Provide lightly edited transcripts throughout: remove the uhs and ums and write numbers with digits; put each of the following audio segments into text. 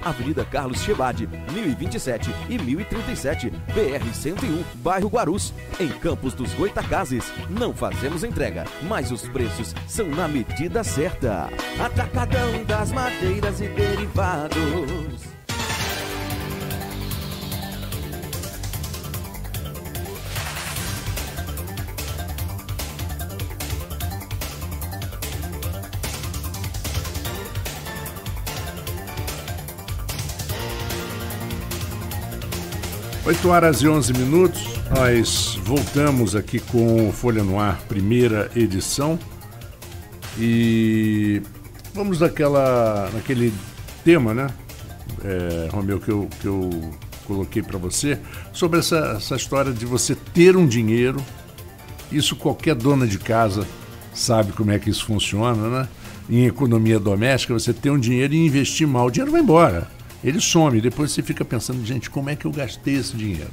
Avenida Carlos Chebade, 1027 e 1037, BR-101, bairro Guarus. Em Campos dos Goitacazes, não fazemos entrega, mas os preços são na medida certa. Atacadão das madeiras e derivados. Oito horas e 11 minutos, nós voltamos aqui com o Folha no Ar, primeira edição, e vamos naquele tema, né, Romeu, que eu coloquei para você, sobre essa história de você ter um dinheiro. Isso qualquer dona de casa sabe como é que isso funciona, né? Em economia doméstica, você ter um dinheiro e investir mal, o dinheiro vai embora. Ele some, depois você fica pensando, gente, como é que eu gastei esse dinheiro?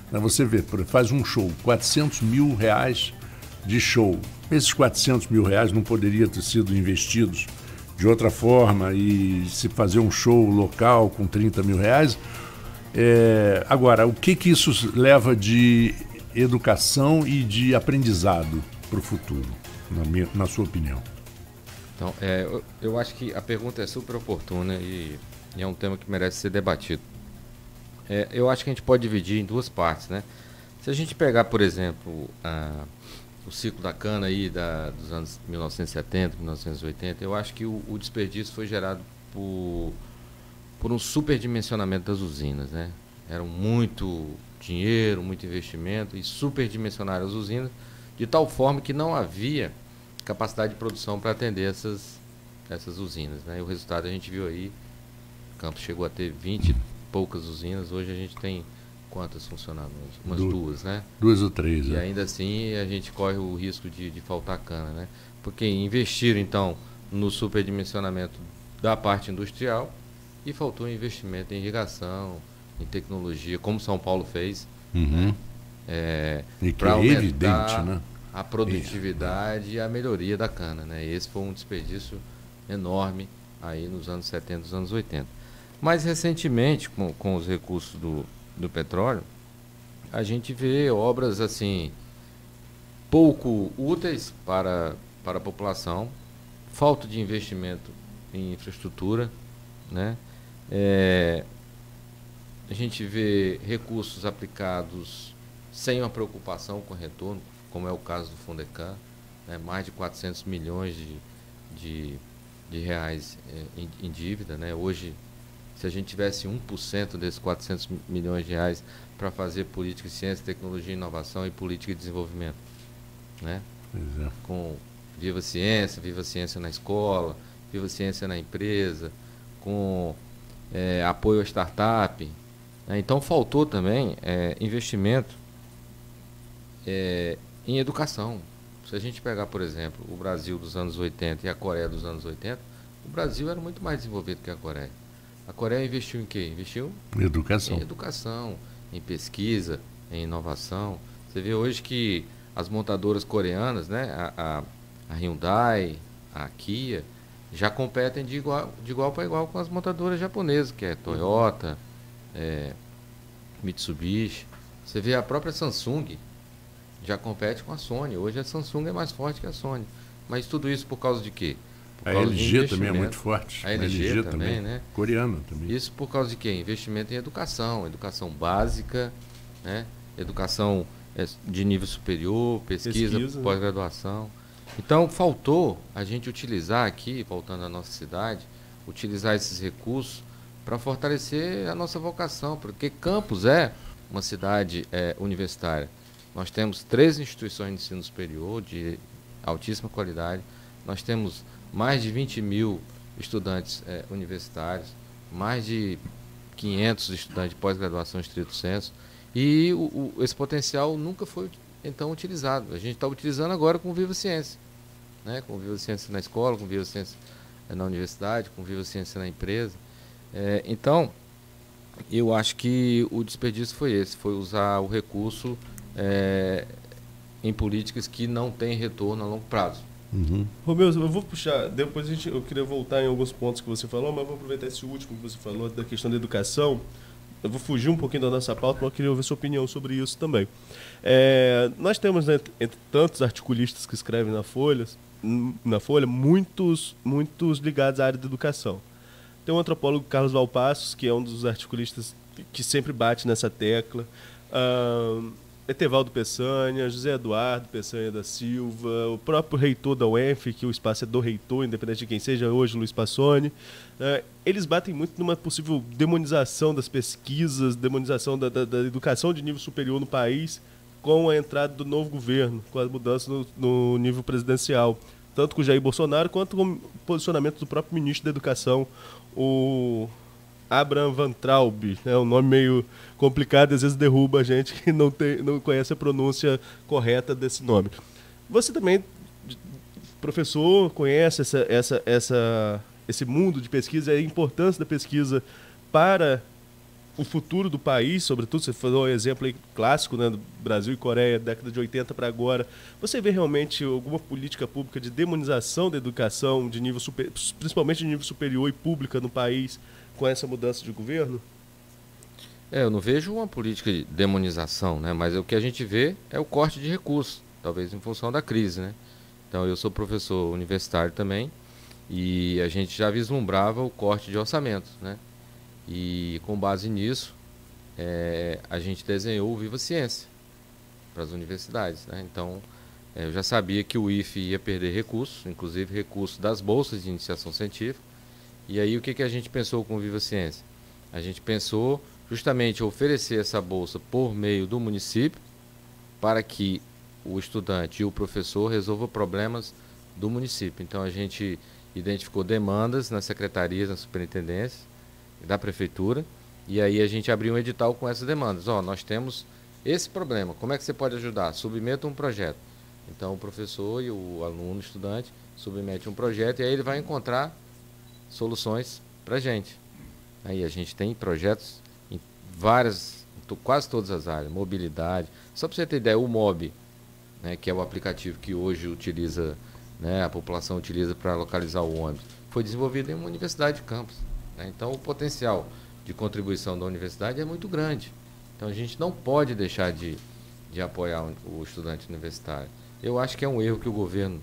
Você vê, faz um show, 400 mil reais de show. Esses 400 mil reais não poderiam ter sido investidos de outra forma e se fazer um show local com 30 mil reais. Agora, o que isso leva de educação e de aprendizado para o futuro, na sua opinião? Então, eu acho que a pergunta é super oportuna e é um tema que merece ser debatido. Eu acho que a gente pode dividir em duas partes, né? Se a gente pegar, por exemplo, o ciclo da cana aí dos anos 1970, 1980, eu acho que o desperdício foi gerado por um superdimensionamento das usinas, né? Era muito dinheiro, muito investimento e superdimensionaram as usinas de tal forma que não havia capacidade de produção para atender essas usinas, né? E o resultado a gente viu aí. Campos chegou a ter 20 e poucas usinas, hoje a gente tem quantas funcionando? Umas duas, né? 2 ou 3. E ainda assim a gente corre o risco de faltar cana, né? Porque investiram então no superdimensionamento da parte industrial e faltou investimento em irrigação, em tecnologia, como São Paulo fez, né? E que é evidente, né? A produtividade e a melhoria da cana, né? Esse foi um desperdício enorme aí nos anos 70, nos anos 80. Mais recentemente, com os recursos do petróleo, a gente vê obras assim pouco úteis para a população, falta de investimento em infraestrutura, né? A gente vê recursos aplicados sem uma preocupação com retorno, como é o caso do Fundecan, né? Mais de 400 milhões de reais em dívida, né? Hoje, se a gente tivesse 1% desses 400 milhões de reais para fazer política de ciência, tecnologia, inovação e política de desenvolvimento, né? Com Viva Ciência na escola, Viva Ciência na empresa, com apoio à startup, né? Então faltou também investimento em educação. Se a gente pegar, por exemplo, o Brasil dos anos 80 e a Coreia dos anos 80, o Brasil era muito mais desenvolvido que a Coreia. A Coreia investiu em quê? Investiu em educação, em pesquisa, em inovação. Você vê hoje que as montadoras coreanas, né, a Hyundai, a Kia, já competem de igual para igual com as montadoras japonesas, que é Toyota, Mitsubishi. Você vê a própria Samsung já compete com a Sony. Hoje a Samsung é mais forte que a Sony. Mas tudo isso por causa de quê? A LG também é muito forte. A LG também, né? Coreana também. Isso por causa de quê? Investimento em educação básica, né? Educação de nível superior, pesquisa. Pós-graduação. Então faltou a gente utilizar aqui, voltando à nossa cidade, utilizar esses recursos para fortalecer a nossa vocação, porque Campos é uma cidade universitária. Nós temos 3 instituições de ensino superior de altíssima qualidade, nós temos mais de 20 mil estudantes universitários, mais de 500 estudantes de pós-graduação estrito sensu, e esse potencial nunca foi então utilizado. A gente está utilizando agora com Viva Ciência, né? Com Viva Ciência na escola, com Viva Ciência na universidade, com Viva Ciência na empresa. Então, eu acho que o desperdício foi esse, foi usar o recurso em políticas que não têm retorno a longo prazo. Romeu, eu vou puxar, depois eu queria voltar em alguns pontos que você falou, mas eu vou aproveitar esse último que você falou, da questão da educação. Eu vou fugir um pouquinho da nossa pauta, mas eu queria ouvir sua opinião sobre isso também. Nós temos, né, entre tantos articulistas que escrevem na Folha, muitos ligados à área da educação. Tem o antropólogo Carlos Valpassos, que é um dos articulistas que sempre bate nessa tecla. Etevaldo Peçanha, José Eduardo Peçanha da Silva, o próprio reitor da UENF, que o espaço é do reitor, independente de quem seja, hoje Luiz Passoni. Eles batem muito numa possível demonização das pesquisas, demonização da educação de nível superior no país, com a entrada do novo governo, com as mudanças no nível presidencial, tanto com o Jair Bolsonaro, quanto com o posicionamento do próprio ministro da Educação, o Abraham Van Traub, né? Um nome meio complicado, às vezes derruba a gente que não conhece a pronúncia correta desse nome. Você também, professor, conhece esse mundo de pesquisa, a importância da pesquisa para o futuro do país, sobretudo, você falou um exemplo aí clássico, né, do Brasil e Coreia, década de 80 para agora. Você vê realmente alguma política pública de demonização da educação, de nível principalmente de nível superior e pública no país, com essa mudança de governo? Eu não vejo uma política de demonização, né? Mas o que a gente vê é o corte de recursos, talvez em função da crise, né? Então, eu sou professor universitário também e a gente já vislumbrava o corte de orçamentos, né? E com base nisso, a gente desenhou o Viva Ciência para as universidades, né? Então, eu já sabia que o IFE ia perder recursos, inclusive recursos das bolsas de iniciação científica. E aí o que a gente pensou com o Viva Ciência? A gente pensou justamente oferecer essa bolsa por meio do município para que o estudante e o professor resolvam problemas do município. Então a gente identificou demandas nas secretarias, nas superintendências da prefeitura e aí a gente abriu um edital com essas demandas. Nós temos esse problema, como é que você pode ajudar? Submeta um projeto. Então o professor e o aluno, o estudante, submete um projeto e aí ele vai encontrar soluções para a gente. Aí a gente tem projetos em quase todas as áreas, mobilidade. Só para você ter ideia, o MOB, né, que é o aplicativo que hoje utiliza, né, a população utiliza para localizar o ônibus, foi desenvolvido em uma universidade de campus, né? Então o potencial de contribuição da universidade é muito grande. Então a gente não pode deixar de apoiar o estudante universitário. Eu acho que é um erro que o governo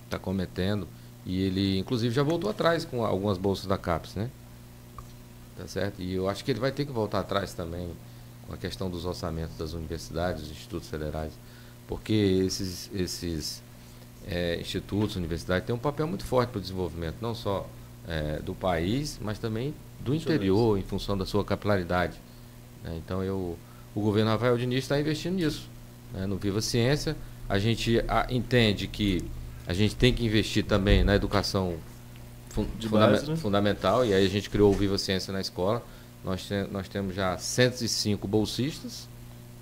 está cometendo. E ele, inclusive, já voltou atrás com algumas bolsas da CAPES, né? Tá certo? E eu acho que ele vai ter que voltar atrás também com a questão dos orçamentos das universidades, dos institutos federais, porque esses institutos, universidades, têm um papel muito forte para o desenvolvimento, não só do país, mas também do interior, em função da sua capilaridade, né? Então, o governo Rafael Diniz está investindo nisso, né? No Viva Ciência, a gente entende que a gente tem que investir também na educação fundamental, e aí a gente criou o Viva Ciência na escola. Nós temos já 105 bolsistas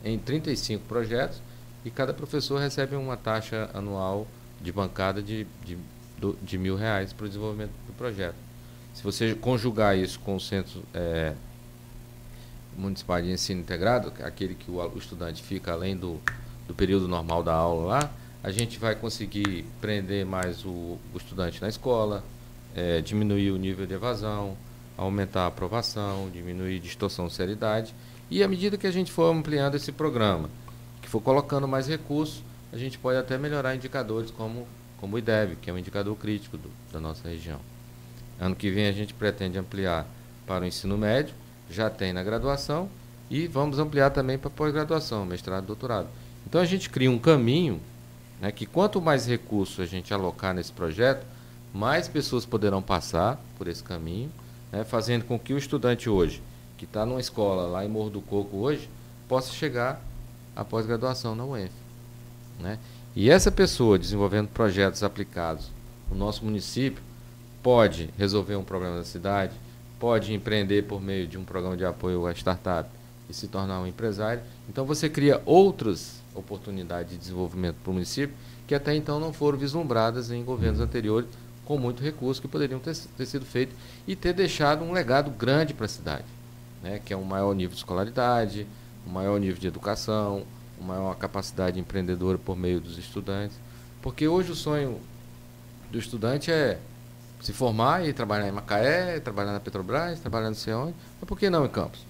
em 35 projetos e cada professor recebe uma taxa anual de bancada de R$1.000 para o desenvolvimento do projeto. Se você conjugar isso com o Centro Municipal de Ensino Integrado, aquele que o estudante fica além do período normal da aula lá, a gente vai conseguir prender mais o estudante na escola, diminuir o nível de evasão, aumentar a aprovação, diminuir distorção de seriedade. E à medida que a gente for ampliando esse programa, que for colocando mais recursos, a gente pode até melhorar indicadores como o IDEB, que é um indicador crítico da nossa região. Ano que vem a gente pretende ampliar para o ensino médio, já tem na graduação, e vamos ampliar também para pós-graduação, mestrado e doutorado. Então a gente cria um caminho, né, que quanto mais recursos a gente alocar nesse projeto, mais pessoas poderão passar por esse caminho, né, fazendo com que o estudante hoje, que está numa escola lá em Morro do Coco hoje, possa chegar à pós-graduação na UENF, né? E essa pessoa desenvolvendo projetos aplicados no nosso município pode resolver um problema da cidade, pode empreender por meio de um programa de apoio à startup e se tornar um empresário. Então você cria outras oportunidades de desenvolvimento para o município que até então não foram vislumbradas em governos anteriores, com muito recurso que poderiam ter sido feitos e ter deixado um legado grande para a cidade, né, que é um maior nível de escolaridade, um maior nível de educação, uma maior capacidade empreendedora por meio dos estudantes. Porque hoje o sonho do estudante é se formar e trabalhar em Macaé, trabalhar na Petrobras, trabalhar não sei onde, mas por que não em Campos?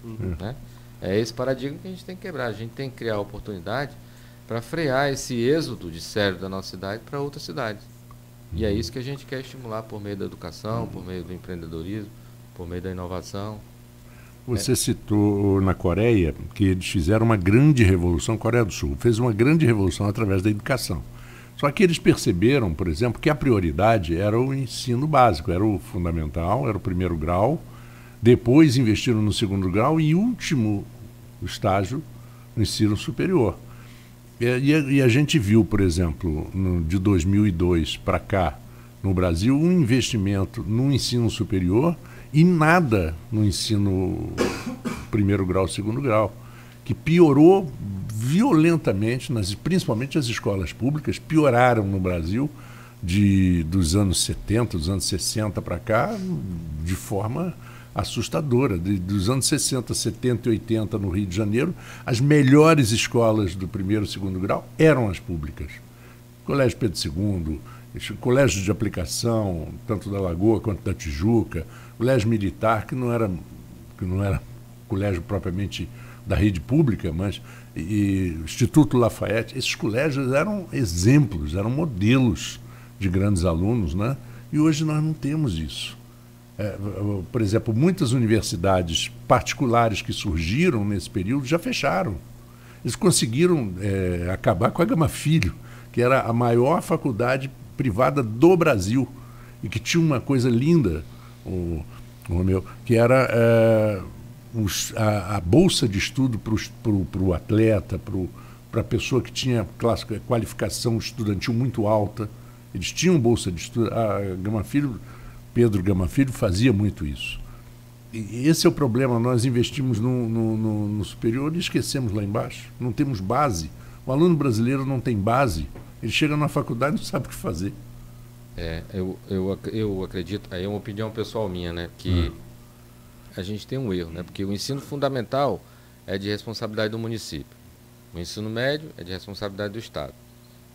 Né? É esse paradigma que a gente tem que quebrar. A gente tem que criar oportunidade para frear esse êxodo de cérebro da nossa cidade para outras cidades. E é isso que a gente quer estimular por meio da educação, por meio do empreendedorismo, por meio da inovação. Você citou na Coreia que eles fizeram uma grande revolução, Coreia do Sul fez uma grande revolução através da educação. Só que eles perceberam, por exemplo, que a prioridade era o ensino básico, era o fundamental, era o primeiro grau, depois investiram no segundo grau e último estágio no ensino superior. E a gente viu, por exemplo, de 2002 para cá, no Brasil, um investimento no ensino superior e nada no ensino primeiro grau, segundo grau, que piorou violentamente, principalmente as escolas públicas, pioraram no Brasil dos anos 70, dos anos 60 para cá, de forma assustadora. Dos anos 60, 70 e 80 no Rio de Janeiro, as melhores escolas do primeiro e segundo grau eram as públicas. Colégio Pedro II, colégio de aplicação, tanto da Lagoa quanto da Tijuca, colégio militar, que não era colégio propriamente da rede pública, mas Instituto Lafayette, esses colégios eram exemplos, eram modelos de grandes alunos, né? E hoje nós não temos isso. Por exemplo, muitas universidades particulares que surgiram nesse período já fecharam. Eles conseguiram acabar com a Gama Filho, que era a maior faculdade privada do Brasil e que tinha uma coisa linda, que era a bolsa de estudo para o atleta, para a pessoa que tinha qualificação estudantil muito alta. Eles tinham bolsa de estudo. A Gama Filho, Pedro Gama Filho, fazia muito isso. E esse é o problema. Nós investimos no superior e esquecemos lá embaixo. Não temos base. O aluno brasileiro não tem base. Ele chega na faculdade e não sabe o que fazer. Eu acredito, aí é uma opinião pessoal minha, né, que a gente tem um erro, né, porque o ensino fundamental é de responsabilidade do município, o ensino médio é de responsabilidade do Estado,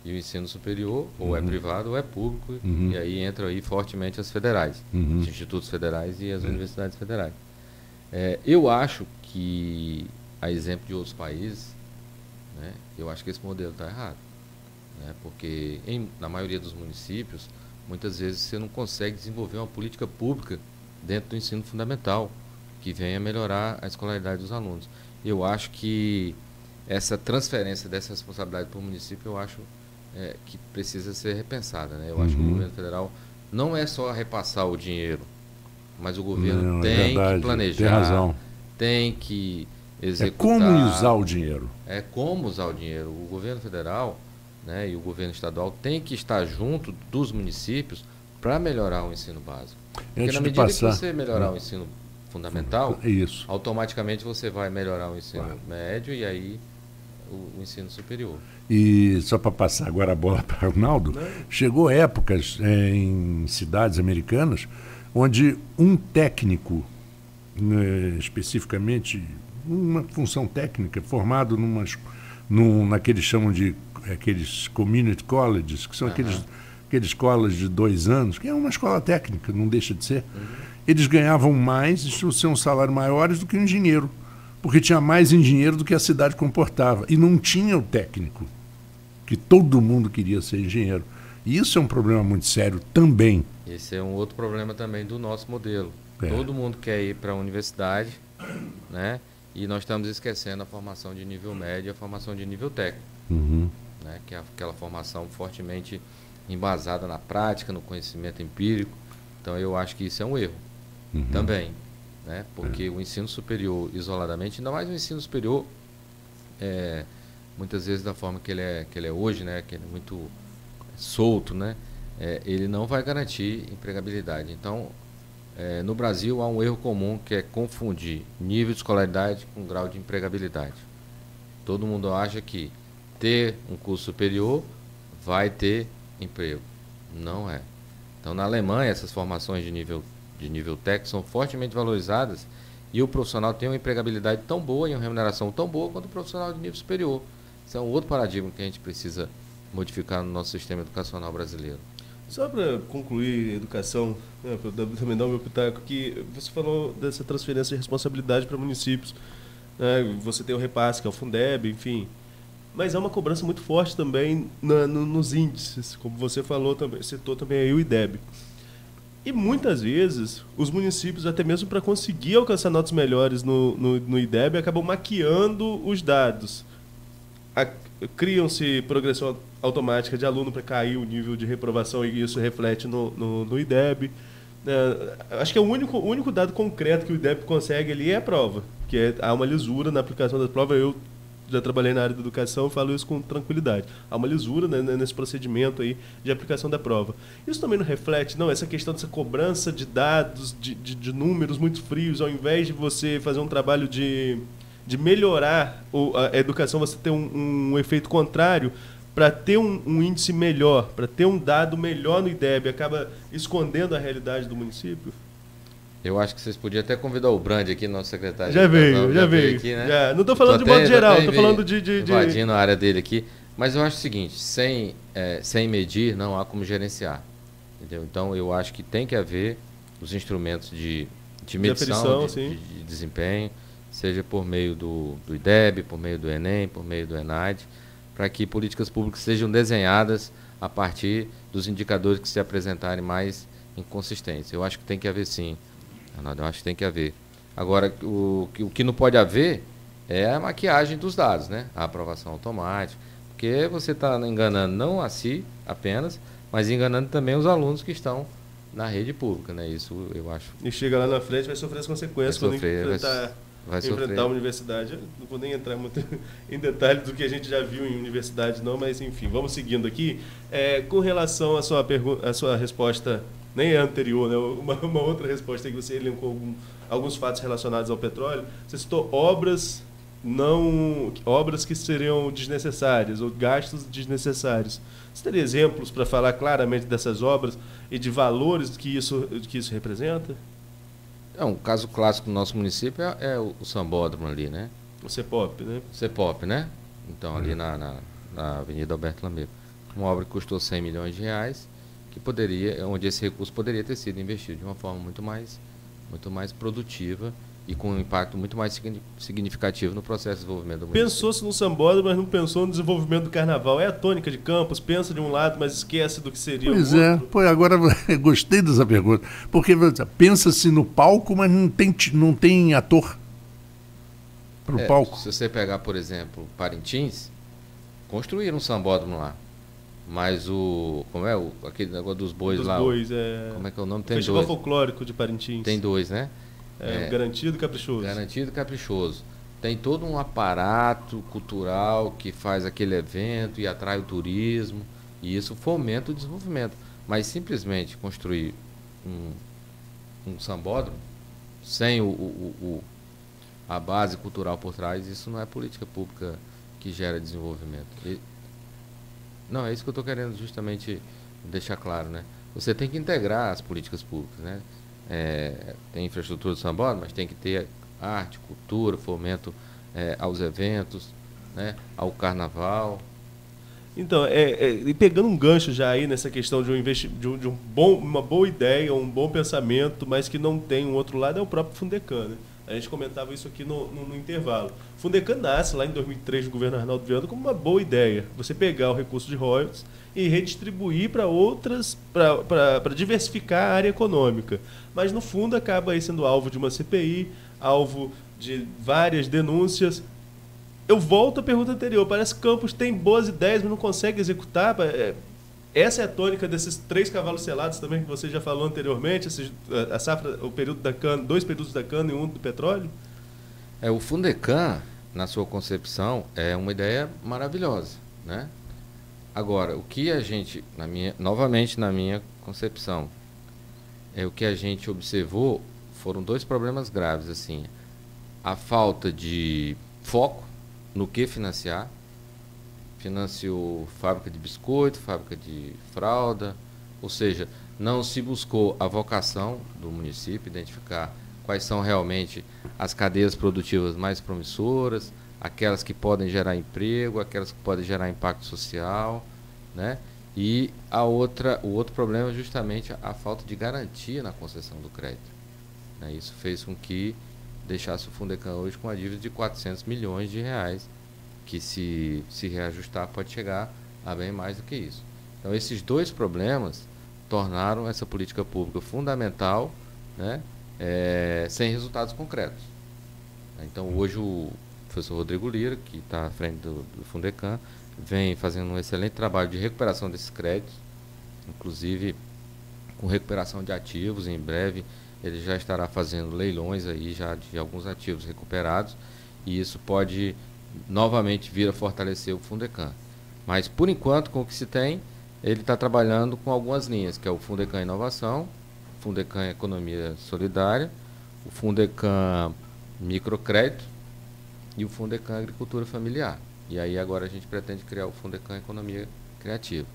e o ensino superior ou é privado ou é público, e aí entram aí fortemente as federais, os institutos federais e as universidades federais. Eu acho que, a exemplo de outros países, né, eu acho que esse modelo está errado. Porque na maioria dos municípios, muitas vezes você não consegue desenvolver uma política pública dentro do ensino fundamental que venha melhorar a escolaridade dos alunos. Eu acho que essa transferência dessa responsabilidade para o município, eu acho que precisa ser repensada, né? Eu acho que o governo federal não é só repassar o dinheiro, mas o governo tem que planejar, tem razão. Tem que executar. É como usar o dinheiro. É como usar o dinheiro. O governo federal, né, e o governo estadual tem que estar junto dos municípios para melhorar o ensino básico. Porque na medida que você melhorar o ensino fundamental, automaticamente você vai melhorar o ensino médio e aí o ensino superior. E só para passar agora a bola para o Arnaldo, chegou épocas em cidades americanas onde um técnico, especificamente uma função técnica, formado naqueles chamam de aqueles community colleges, que são aqueles escolas de 2 anos, que é uma escola técnica, não deixa de ser. Eles ganhavam mais, tinham um salário maiores do que um engenheiro, porque tinha mais engenheiro do que a cidade comportava. E não tinha o técnico, que todo mundo queria ser engenheiro. E isso é um problema muito sério também. Esse é um outro problema também do nosso modelo. Todo mundo quer ir para a universidade, né? E nós estamos esquecendo a formação de nível médio e a formação de nível técnico. Né? Que é aquela formação fortemente embasada na prática, no conhecimento empírico. Então eu acho que isso é um erro também, né? Porque o ensino superior isoladamente, ainda mais o ensino superior, muitas vezes da forma que ele é hoje, né? Que ele é muito solto, né? Ele não vai garantir empregabilidade. Então, no Brasil há um erro comum que é confundir nível de escolaridade com grau de empregabilidade. Todo mundo acha que ter um curso superior vai ter emprego. Não é. Então, na Alemanha, essas formações de nível técnico são fortemente valorizadas e o profissional tem uma empregabilidade tão boa e uma remuneração tão boa quanto o profissional de nível superior. Isso é um outro paradigma que a gente precisa modificar no nosso sistema educacional brasileiro. Só para concluir a educação, né, para também dar o meu pitaco, que você falou dessa transferência de responsabilidade para municípios. Né, você tem o repasse, que é o Fundeb, enfim. Mas há uma cobrança muito forte também nos índices, como você falou também, citou também aí o IDEB. E muitas vezes os municípios, até mesmo para conseguir alcançar notas melhores no IDEB, acabam maquiando os dados. Criam-se progressão automática de aluno para cair o nível de reprovação e isso reflete no IDEB. Acho que é o único dado concreto que o IDEB consegue ali é a prova, que há uma lisura na aplicação da prova. Eu já trabalhei na área da educação e falo isso com tranquilidade. Há uma lisura, né, nesse procedimento aí de aplicação da prova. Isso também não reflete, essa questão dessa cobrança de dados, de números muito frios, ao invés de você fazer um trabalho de melhorar a educação, você ter um efeito contrário para ter um índice melhor, para ter um dado melhor no IDEB, acaba escondendo a realidade do município? Eu acho que vocês podiam até convidar o Brand aqui, nosso secretário. Já veio aqui, né? Já. Não estou falando de modo geral, estou falando de... invadindo a área dele aqui. Mas eu acho o seguinte, sem medir, não há como gerenciar. Entendeu? Então, eu acho que tem que haver os instrumentos de medição, de desempenho, seja por meio do IDEB, por meio do Enem, por meio do ENAD, para que políticas públicas sejam desenhadas a partir dos indicadores que se apresentarem mais inconsistentes. Eu acho que tem que haver, sim. Eu acho que tem que haver. Agora, o que não pode haver é a maquiagem dos dados, né? A aprovação automática, porque você está enganando não a si apenas, mas enganando também os alunos que estão na rede pública, né? Isso eu acho. E chega lá na frente, vai sofrer as consequências quando enfrentar a universidade. Eu não vou nem entrar muito em detalhes do que a gente já viu em universidade, não, mas enfim, vamos seguindo aqui. Com relação à sua resposta, nem a anterior, né? Uma outra resposta que você elencou alguns fatos relacionados ao petróleo, você citou obras que seriam desnecessárias ou gastos desnecessários. Você teria exemplos para falar claramente dessas obras e de valores que isso representa? Um caso clássico do nosso município é o Sambódromo ali, né? O CEPOP, né? CEPOP, né? Então, ali na Avenida Alberto Lameiro. Uma obra que custou R$100 milhões, onde esse recurso poderia ter sido investido de uma forma muito mais produtiva e com um impacto muito mais significativo no processo de desenvolvimento do município. Pensou-se no Sambódromo, mas não pensou no desenvolvimento do carnaval. É a tônica de Campos, pensa de um lado, mas esquece do que seria o outro. Pois agora eu gostei dessa pergunta. Porque pensa-se no palco, mas não tem ator para o palco. Se você pegar, por exemplo, Parintins, construíram um sambódromo lá. Mas aquele negócio dos bois lá. Como é que é o nome? Tem Festival dois. Folclórico de Parintins. Tem dois, né? Garantido e Caprichoso. Garantido e Caprichoso. Tem todo um aparato cultural que faz aquele evento e atrai o turismo. E isso fomenta o desenvolvimento. Mas simplesmente construir um sambódromo sem a base cultural por trás, isso não é política pública que gera desenvolvimento. Não, é isso que eu estou querendo justamente deixar claro, né? Você tem que integrar as políticas públicas, né? Tem infraestrutura do sambódromo, mas tem que ter arte, cultura, fomento aos eventos, né? Ao carnaval. Então, e pegando um gancho já aí nessa questão de uma boa ideia, um bom pensamento, mas que não tem um outro lado, é o próprio Fundecan, né? A gente comentava isso aqui no intervalo. O Fundecan nasce lá em 2003 no governo Arnaldo Viana como uma boa ideia. Você pegar o recurso de royalties e redistribuir para outras, para diversificar a área econômica. Mas, no fundo, acaba aí sendo alvo de uma CPI, alvo de várias denúncias. Eu volto à pergunta anterior. Parece que Campos tem boas ideias, mas não consegue executar. Essa é a tônica desses 3 cavalos selados também que você já falou anteriormente, a safra, o período da cana, 2 períodos da cana e 1 do petróleo? O Fundecan, na sua concepção, é uma ideia maravilhosa, né? Agora, o que a gente, novamente na minha concepção, o que a gente observou foram 2 problemas graves, assim. A falta de foco no que financiar. Financiou fábrica de biscoito, fábrica de fralda, ou seja, não se buscou a vocação do município, identificar quais são realmente as cadeias produtivas mais promissoras, aquelas que podem gerar emprego, aquelas que podem gerar impacto social, né? E o outro problema é justamente a falta de garantia na concessão do crédito. Né? Isso fez com que deixasse o Fundecan hoje com uma dívida de 400 milhões de reais, que se reajustar pode chegar a bem mais do que isso. Então esses dois problemas tornaram essa política pública fundamental, né, sem resultados concretos. Então hoje o professor Rodrigo Lira, que está à frente do Fundecan, vem fazendo um excelente trabalho de recuperação desses créditos, inclusive com recuperação de ativos. Em breve ele já estará fazendo leilões aí já de alguns ativos recuperados, e isso pode novamente vir a fortalecer o Fundecan. Mas por enquanto, com o que se tem, ele está trabalhando com algumas linhas, que é o Fundecan Inovação, o Fundecan Economia Solidária, o Fundecan Microcrédito e o Fundecan Agricultura Familiar. E aí agora a gente pretende criar o Fundecan Economia Criativa.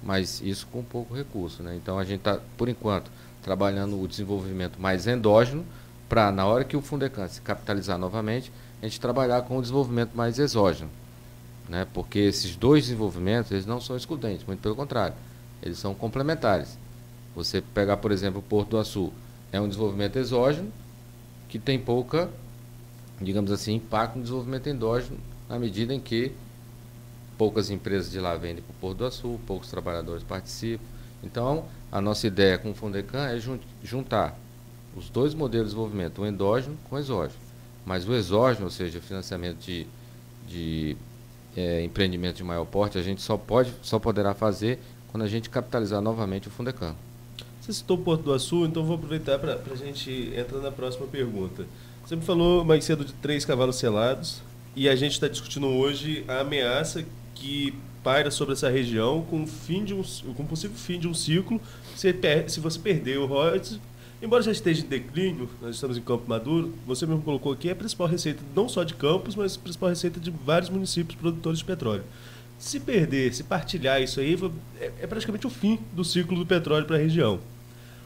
Mas isso com pouco recurso, né? Então a gente está, por enquanto, trabalhando o desenvolvimento mais endógeno, para na hora que o Fundecan se capitalizar novamente, a gente trabalhar com o desenvolvimento mais exógeno. Né? Porque esses dois desenvolvimentos, eles não são excludentes, muito pelo contrário, eles são complementares. Você pegar, por exemplo, o Porto do Açu, é um desenvolvimento exógeno que tem pouca, digamos assim, impacto no desenvolvimento endógeno, na medida em que poucas empresas de lá vendem para o Porto do Açu, poucos trabalhadores participam. Então, a nossa ideia com o Fundecan é juntar os dois modelos de desenvolvimento, o endógeno com o exógeno. Mas o exógeno, ou seja, o financiamento de empreendimento de maior porte, a gente só poderá fazer quando a gente capitalizar novamente o Fundecan. Você citou o Porto do Açu, então vou aproveitar para a gente entrar na próxima pergunta. Você me falou mais cedo de 3 cavalos selados, e a gente está discutindo hoje a ameaça que paira sobre essa região com o possível fim de um ciclo. Se você perder o royalties, embora já esteja em declínio, nós estamos em Campo Maduro, você mesmo colocou aqui, é a principal receita não só de Campos, mas a principal receita de vários municípios produtores de petróleo. Se perder, se partilhar isso aí, é praticamente o fim do ciclo do petróleo para a região.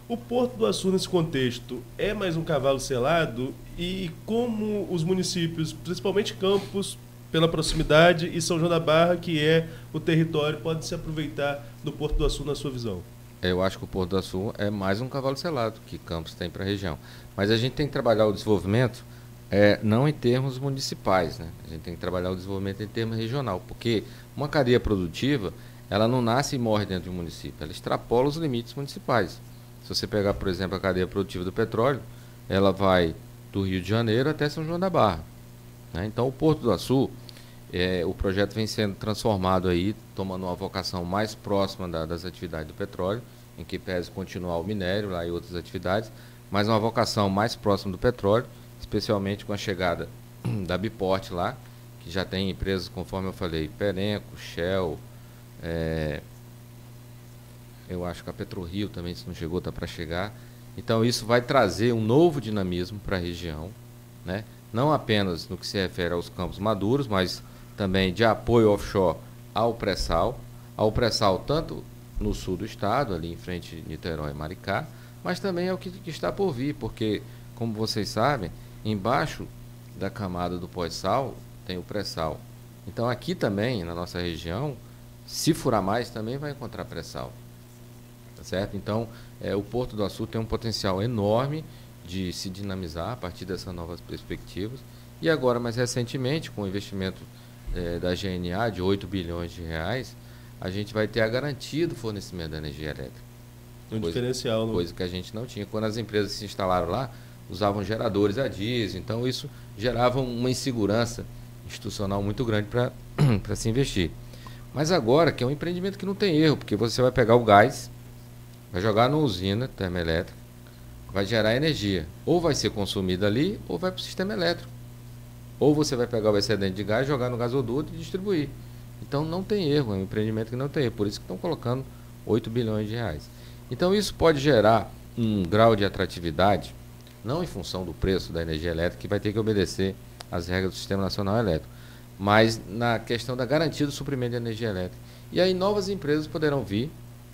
O Porto do Açu, nesse contexto, é mais um cavalo selado? E como os municípios, principalmente Campos, pela proximidade, e São João da Barra, que é o território, podem se aproveitar do Porto do Açu na sua visão? Eu acho que o Porto do Açu é mais um cavalo selado que Campos tem para a região. Mas a gente tem que trabalhar o desenvolvimento não em termos municipais, né? A gente tem que trabalhar o desenvolvimento em termos regional, porque uma cadeia produtiva, ela não nasce e morre dentro de um município, ela extrapola os limites municipais. Se você pegar, por exemplo, a cadeia produtiva do petróleo, ela vai do Rio de Janeiro até São João da Barra. Né? Então, o Porto do Açu, o projeto vem sendo transformado aí, tomando uma vocação mais próxima das atividades do petróleo, em que pese continuar o minério lá e outras atividades, mas uma vocação mais próxima do petróleo, especialmente com a chegada da Biport lá, que já tem empresas, conforme eu falei, Perenco, Shell, eu acho que a PetroRio também, se não chegou, está para chegar. Então isso vai trazer um novo dinamismo para a região, né? Não apenas no que se refere aos campos maduros, mas também de apoio offshore ao pré-sal tanto no sul do estado, ali em frente a Niterói e Maricá, mas também é o que está por vir, porque, como vocês sabem, embaixo da camada do pós-sal tem o pré-sal. Então aqui também, na nossa região, se furar mais, também vai encontrar pré-sal. Tá certo? Então, o Porto do Açu tem um potencial enorme de se dinamizar a partir dessas novas perspectivas. E agora, mais recentemente, com o investimento da GNA de 8 bilhões de reais, a gente vai ter a garantia do fornecimento da energia elétrica. Diferencial. Coisa que a gente não tinha. Quando as empresas se instalaram lá, usavam geradores a diesel, então isso gerava uma insegurança institucional muito grande para se investir. Mas agora, que é um empreendimento que não tem erro, porque você vai pegar o gás, vai jogar numa usina termoelétrica, vai gerar energia. Ou vai ser consumida ali, ou vai para o sistema elétrico. Ou você vai pegar o excedente de gás, jogar no gasoduto e distribuir. Então não tem erro, é um empreendimento que não tem erro. Por isso que estão colocando 8 bilhões de reais. Então isso pode gerar um grau de atratividade, não em função do preço da energia elétrica, que vai ter que obedecer às regras do Sistema Nacional Elétrico, mas na questão da garantia do suprimento de energia elétrica. E aí novas empresas poderão vir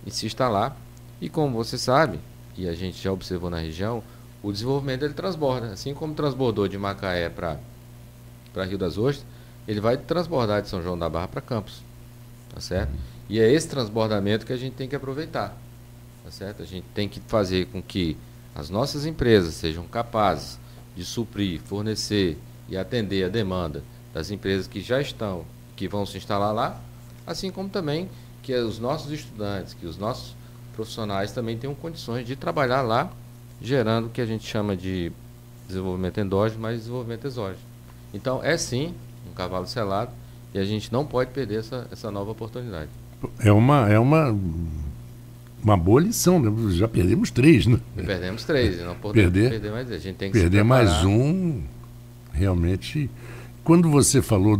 e se instalar. E como você sabe, e a gente já observou na região, o desenvolvimento ele transborda. Assim como transbordou de Macaé para Rio das Ostras, ele vai transbordar de São João da Barra para Campos. Tá certo? E é esse transbordamento que a gente tem que aproveitar, tá certo? A gente tem que fazer com que as nossas empresas sejam capazes de suprir, fornecer e atender a demanda das empresas que já estão, que vão se instalar lá, assim como também que os nossos estudantes, que os nossos profissionais também tenham condições de trabalhar lá, gerando o que a gente chama de desenvolvimento endógeno, mas desenvolvimento exógeno. Então, é sim um cavalo selado e a gente não pode perder essa nova oportunidade. É uma boa lição, né? Já perdemos 3, né? Perdemos 3, não podemos perder mais. A gente tem que perder mais um, realmente. Quando você falou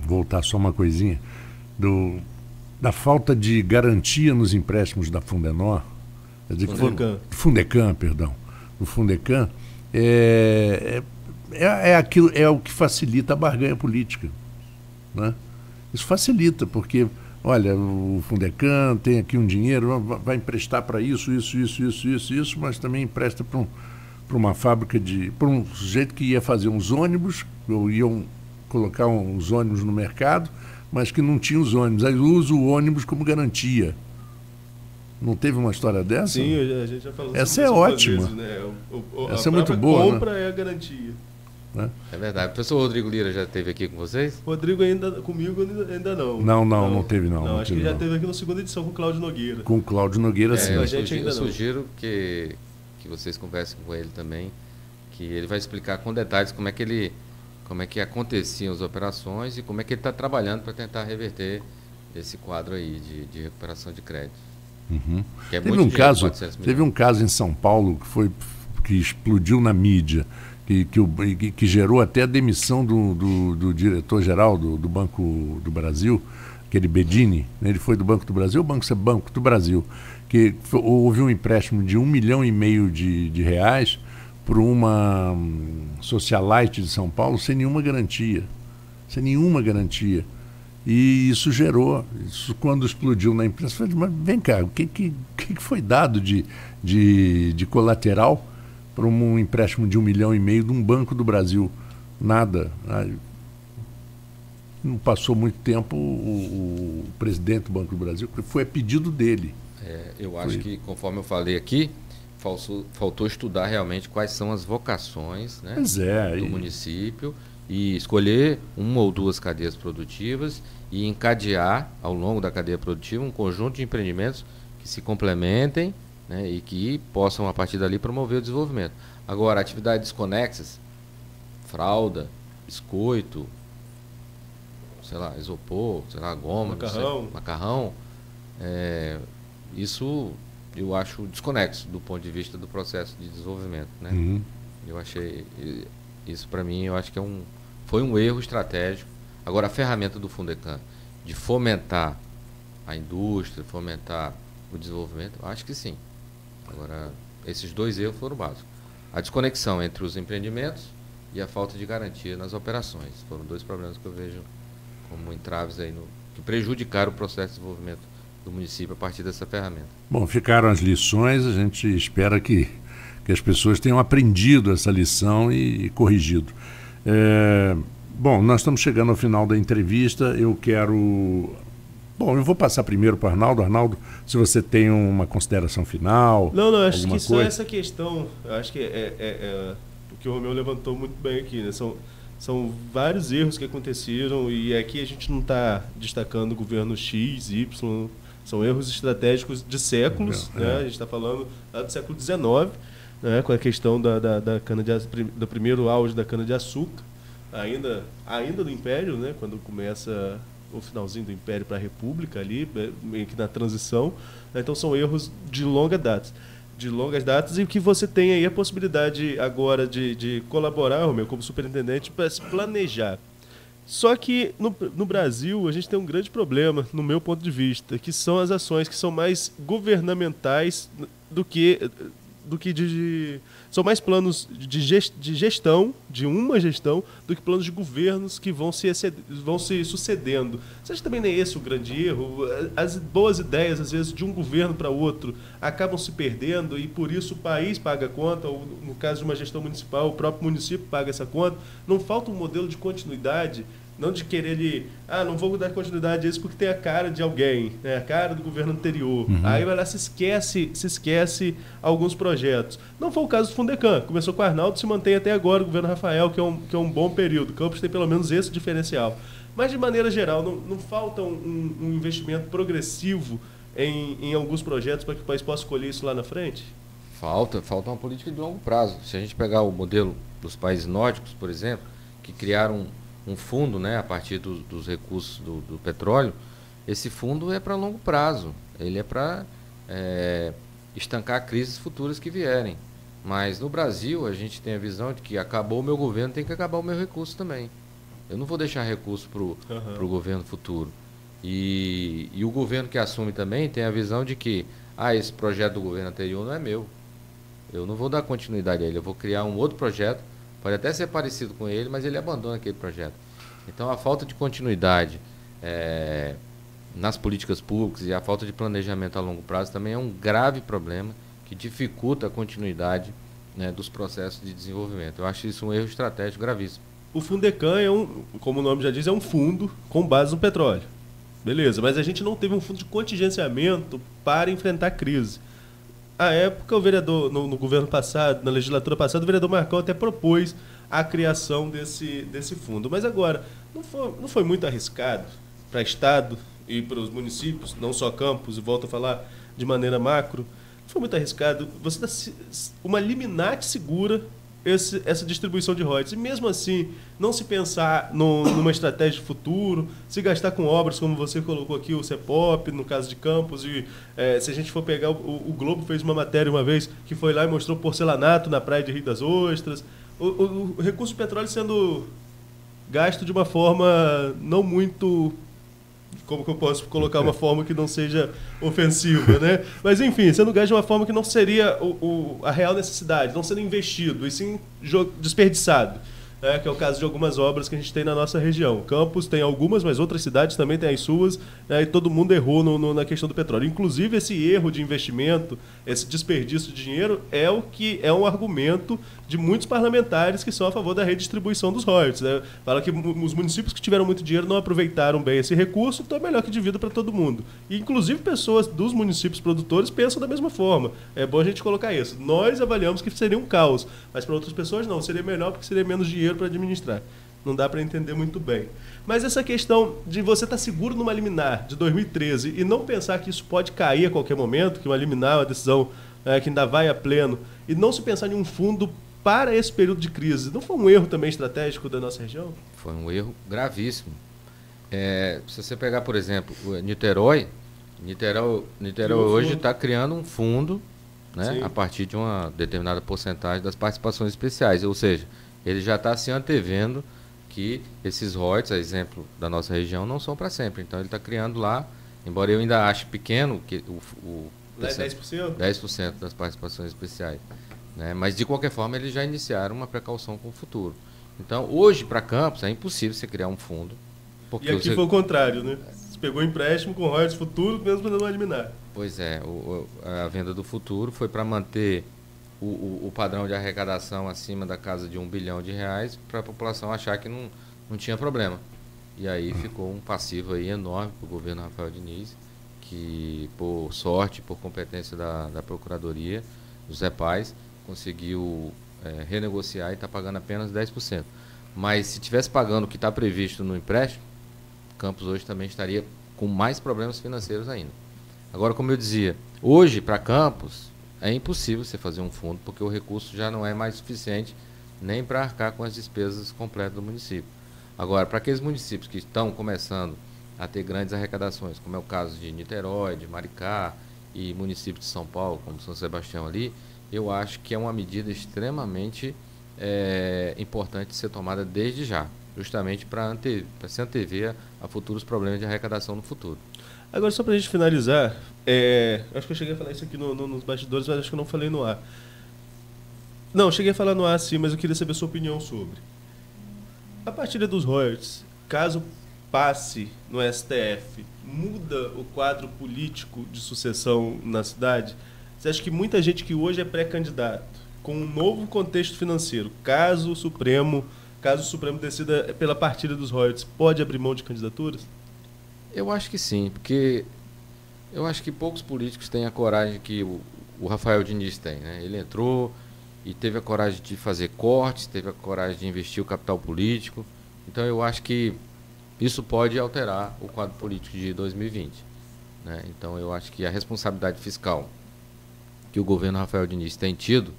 voltar só uma coisinha, da falta de garantia nos empréstimos da Fundenor, Fundecam, perdão, do Fundecam, aquilo, é o que facilita a barganha política, né? Isso facilita, porque, olha, o Fundecam tem aqui um dinheiro, vai emprestar para isso, mas também empresta para uma fábrica para um sujeito que ia fazer uns ônibus, ou iam colocar uns ônibus no mercado, mas que não tinha os ônibus. Aí usa o ônibus como garantia. Não teve uma história dessa? Sim, a gente já falou. Essa é ótima. Vezes, né? Essa é muito boa. A compra, né? É a garantia. É verdade. O professor Rodrigo Lira já esteve aqui com vocês? Rodrigo comigo ainda não. Não teve não. Não, acho que já esteve aqui na segunda edição com o Cláudio Nogueira. Com o Cláudio Nogueira, sim. Eu sugiro que vocês conversem com ele também, que ele vai explicar com detalhes como é que aconteciam as operações e como é que ele está trabalhando para tentar reverter esse quadro aí de recuperação de crédito. Uhum. Teve um caso em São Paulo que explodiu na mídia, que gerou até a demissão do diretor-geral do Banco do Brasil, aquele Bedini, né? Ele foi do Banco do Brasil, Banco do Brasil, que houve um empréstimo de R$1,5 milhão de reais para uma socialite de São Paulo sem nenhuma garantia. E isso quando explodiu na imprensa, eu falei, mas vem cá, o que foi dado de colateral para um empréstimo de R$1,5 milhão de um Banco do Brasil? Nada. Não passou muito tempo, o presidente do Banco do Brasil, foi a pedido dele. Eu acho que, conforme eu falei aqui, faltou estudar realmente quais são as vocações, né, do município e escolher uma ou duas cadeias produtivas e encadear ao longo da cadeia produtiva um conjunto de empreendimentos que se complementem, né, e que possam, a partir dali, promover o desenvolvimento. Agora, atividades conexas, fralda, biscoito, sei lá, isopor, sei lá, goma, macarrão, isso eu acho desconexo do ponto de vista do processo de desenvolvimento, né? Uhum. Eu achei isso, para mim, eu acho que foi um erro estratégico. Agora, a ferramenta do Fundecam de fomentar a indústria, fomentar o desenvolvimento, eu acho que sim. Agora, esses 2 erros foram básicos. A desconexão entre os empreendimentos e a falta de garantia nas operações. Foram 2 problemas que eu vejo como entraves aí que prejudicaram o processo de desenvolvimento do município a partir dessa ferramenta. Bom, ficaram as lições, a gente espera que as pessoas tenham aprendido essa lição e corrigido. Bom, nós estamos chegando ao final da entrevista, eu vou passar primeiro para o Arnaldo. Arnaldo, se você tem uma consideração final. Não, acho que só essa questão, acho que o que o Romeu levantou muito bem aqui, né? São vários erros que aconteceram e aqui a gente não está destacando o governo X, Y, são erros estratégicos de séculos, né? A gente está falando lá do século XIX, né? Com a questão do primeiro auge da cana-de-açúcar, ainda do Império, né? Quando começa o finalzinho do Império para a República ali, meio que na transição, né? Então são erros de longas datas e que você tem aí a possibilidade agora de colaborar, Romeu, como superintendente, para se planejar. Só que no Brasil a gente tem um grande problema, no meu ponto de vista, que são as ações que são mais governamentais do que são mais planos de gestão, de uma gestão, do que planos de governos que vão se sucedendo. Você acha que também não é esse o grande erro? As boas ideias, às vezes, de um governo para outro, acabam se perdendo e, por isso, o país paga a conta, ou, no caso de uma gestão municipal, o próprio município paga essa conta. Não falta um modelo de continuidade Não de querer não vou dar continuidade a isso porque tem a cara de alguém, né? A cara do governo anterior. Aí vai lá, se esquece alguns projetos. Não foi o caso do Fundecam. Começou com o Arnaldo, se mantém até agora o governo Rafael, que é um bom período. Campos tem pelo menos esse diferencial. Mas, de maneira geral, não falta um investimento progressivo em alguns projetos para que o país possa colher isso lá na frente? Falta uma política de longo prazo. Se a gente pegar o modelo dos países nórdicos, por exemplo, que criaram um fundo, né, a partir dos recursos do petróleo, esse fundo é para longo prazo. Ele é para estancar crises futuras que vierem. Mas no Brasil a gente tem a visão de que acabou o meu governo, tem que acabar o meu recurso também. Eu não vou deixar recurso para o governo futuro. E o governo que assume também tem a visão de que esse projeto do governo anterior não é meu. Eu não vou dar continuidade a ele, eu vou criar um outro projeto. Pode até ser parecido com ele, mas ele abandona aquele projeto. Então, a falta de continuidade nas políticas públicas e a falta de planejamento a longo prazo também é um grave problema que dificulta a continuidade, né, dos processos de desenvolvimento. Eu acho isso um erro estratégico gravíssimo. O Fundecam como o nome já diz, é um fundo com base no petróleo. Beleza, mas a gente não teve um fundo de contingenciamento para enfrentar a crise. À época, o vereador, no governo passado, na legislatura passada, o vereador Marcão até propôs a criação desse fundo. Mas agora, não foi muito arriscado para o Estado e para os municípios, não só Campos, e volto a falar de maneira macro, não foi muito arriscado você dar uma liminar que segura essa distribuição de royalties. E mesmo assim, não se pensar numa estratégia de futuro, se gastar com obras, como você colocou aqui, o CEPOP, no caso de Campos, e se a gente for pegar, o Globo fez uma matéria uma vez que foi lá e mostrou porcelanato na praia de Rio das Ostras, o recurso de petróleo sendo gasto de uma forma não muito... Como que eu posso colocar uma forma que não seja ofensiva, né? Mas, enfim, sendo gasto de uma forma que não seria a real necessidade, não sendo investido, e sim desperdiçado, né? Que é o caso de algumas obras que a gente tem na nossa região. Campos tem algumas, mas outras cidades também têm as suas, né? E todo mundo errou na questão do petróleo. Inclusive, esse erro de investimento, esse desperdício de dinheiro é um argumento de muitos parlamentares que são a favor da redistribuição dos royalties, né? Fala que os municípios que tiveram muito dinheiro não aproveitaram bem esse recurso, então é melhor que divida para todo mundo. E, inclusive, pessoas dos municípios produtores pensam da mesma forma. É bom a gente colocar isso. Nós avaliamos que seria um caos, mas para outras pessoas não. Seria melhor porque seria menos dinheiro para administrar. Não dá para entender muito bem. Mas essa questão de você estar seguro numa liminar de 2013 e não pensar que isso pode cair a qualquer momento, que uma liminar, uma decisão que ainda vai a pleno, e não se pensar em um fundo para esse período de crise, não foi um erro também estratégico da nossa região? Foi um erro gravíssimo. Se você pegar, por exemplo, Niterói hoje está criando um fundo, né, a partir de uma determinada porcentagem das participações especiais, ou seja, ele já está se antevendo que esses royalties, a exemplo da nossa região, não são para sempre. Então ele está criando lá, embora eu ainda ache pequeno, que lá é 10%? 10% das participações especiais. Né? Mas, de qualquer forma, eles já iniciaram uma precaução com o futuro. Então, hoje, para Campos, é impossível você criar um fundo. Porque e aqui foi o contrário, né? Você pegou empréstimo com royalties futuro, mesmo para não eliminar. Pois é, a venda do futuro foi para manter o padrão de arrecadação acima da casa de R$1 bilhão, para a população achar que não tinha problema. E aí ficou um passivo aí enorme para o governo Rafael Diniz, que, por sorte, por competência da Procuradoria, o Zé Paz, conseguiu renegociar e está pagando apenas 10%. Mas se tivesse pagando o que está previsto no empréstimo, Campos hoje também estaria com mais problemas financeiros ainda. Agora, como eu dizia, hoje para Campos é impossível você fazer um fundo, porque o recurso já não é mais suficiente nem para arcar com as despesas completas do município. Agora, para aqueles municípios que estão começando a ter grandes arrecadações, como é o caso de Niterói, de Maricá e municípios de São Paulo, como São Sebastião ali, eu acho que é uma medida extremamente importante ser tomada desde já, justamente para se antever a futuros problemas de arrecadação no futuro. Agora, só para a gente finalizar, acho que eu cheguei a falar isso aqui nos bastidores, mas acho que eu não falei no ar. Não, cheguei a falar no ar sim, mas eu queria saber a sua opinião sobre. A partilha dos royalties, caso passe no STF, muda o quadro político de sucessão na cidade? Você acha que muita gente que hoje é pré-candidato, com um novo contexto financeiro, caso o Supremo caso o Supremo decida pela partilha dos royalties, pode abrir mão de candidaturas? Eu acho que sim, porque eu acho que poucos políticos têm a coragem que o Rafael Diniz tem, né? Ele entrou e teve a coragem de fazer cortes, teve a coragem de investir o capital político. Então eu acho que isso pode alterar o quadro político de 2020. Né? Então eu acho que a responsabilidade fiscal que o governo Rafael Diniz tem tido,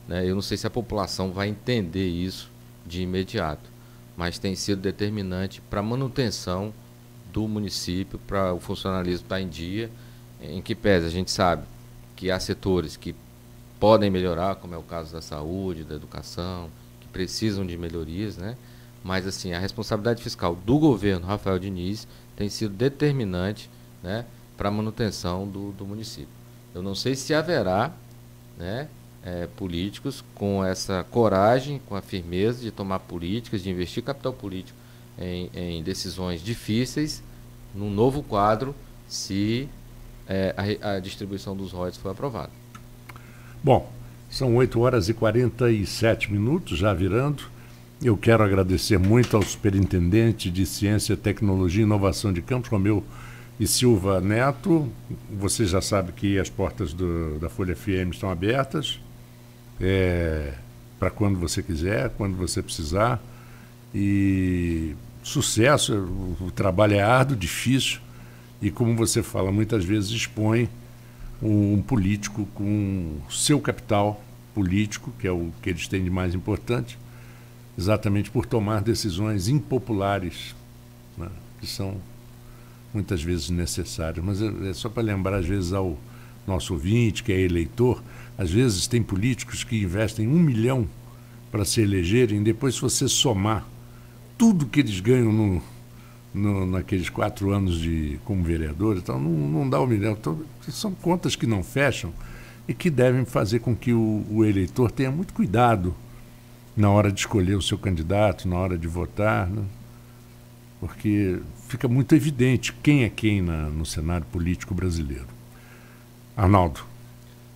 né, eu não sei se a população vai entender isso de imediato, mas tem sido determinante para a manutenção do município, para o funcionalismo estar em dia, em que pese a gente sabe que há setores que podem melhorar, como é o caso da saúde, da educação, que precisam de melhorias, né? Mas assim, a responsabilidade fiscal do governo Rafael Diniz tem sido determinante, né, para a manutenção do município. Eu não sei se haverá, né, políticos com essa coragem, com a firmeza de tomar políticas, de investir capital político em decisões difíceis, num novo quadro, se a distribuição dos royalties for aprovada. Bom, são 8h47, já virando. Eu quero agradecer muito ao Superintendente de Ciência, Tecnologia e Inovação de Campos, Romeu e Silva Neto. Você já sabe que as portas da Folha FM estão abertas para quando você quiser, quando você precisar. E sucesso, o trabalho é árduo, difícil, e como você fala, muitas vezes expõe um político com seu capital político, que é o que eles têm de mais importante, exatamente por tomar decisões impopulares, né, que são muitas vezes necessárias. Mas é só para lembrar, às vezes, ao nosso ouvinte, que é eleitor, às vezes tem políticos que investem 1 milhão para se elegerem, depois se você somar tudo que eles ganham naqueles 4 anos como vereador, então não dá 1 milhão. Então, são contas que não fecham e que devem fazer com que o eleitor tenha muito cuidado na hora de escolher o seu candidato, na hora de votar, né? Porque fica muito evidente quem é quem no cenário político brasileiro. Arnaldo.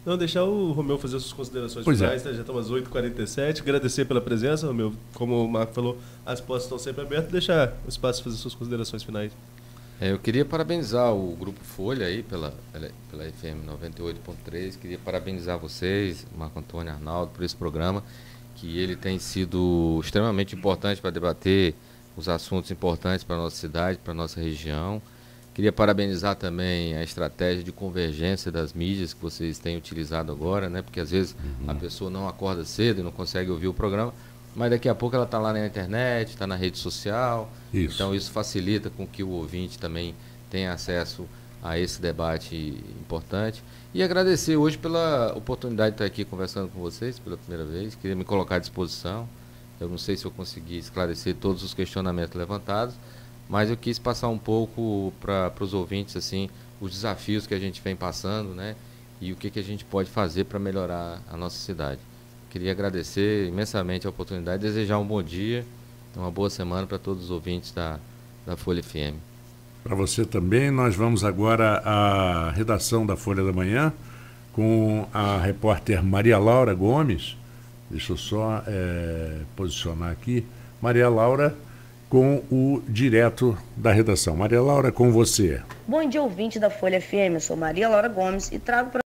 Não, deixar o Romeu fazer suas considerações finais, né? Já estamos às 8h47. Agradecer pela presença, Romeu. Como o Marco falou, as portas estão sempre abertas. Deixar o espaço fazer suas considerações finais. Eu queria parabenizar o Grupo Folha aí pela FM 98.3. Queria parabenizar vocês, Marco Antônio, Arnaldo, por esse programa, que ele tem sido extremamente importante para debater os assuntos importantes para a nossa cidade, para a nossa região. Queria parabenizar também a estratégia de convergência das mídias que vocês têm utilizado agora, né? Porque às vezes a pessoa não acorda cedo e não consegue ouvir o programa, mas daqui a pouco ela está lá na internet, está na rede social. Isso. Então isso facilita com que o ouvinte também tenha acesso a esse debate importante. E agradecer hoje pela oportunidade de estar aqui conversando com vocês pela primeira vez. Queria me colocar à disposição. Eu não sei se eu consegui esclarecer todos os questionamentos levantados, mas eu quis passar um pouco para os ouvintes assim, os desafios que a gente vem passando, né? E o que a gente pode fazer para melhorar a nossa cidade. Queria agradecer imensamente a oportunidade, desejar um bom dia, uma boa semana para todos os ouvintes da Folha FM. Para você também. Nós vamos agora à redação da Folha da Manhã com a repórter Maria Laura Gomes. Deixa eu só posicionar aqui. Maria Laura com o direto da redação. Maria Laura, com você. Bom dia, ouvinte da Folha FM. Eu sou Maria Laura Gomes e trago para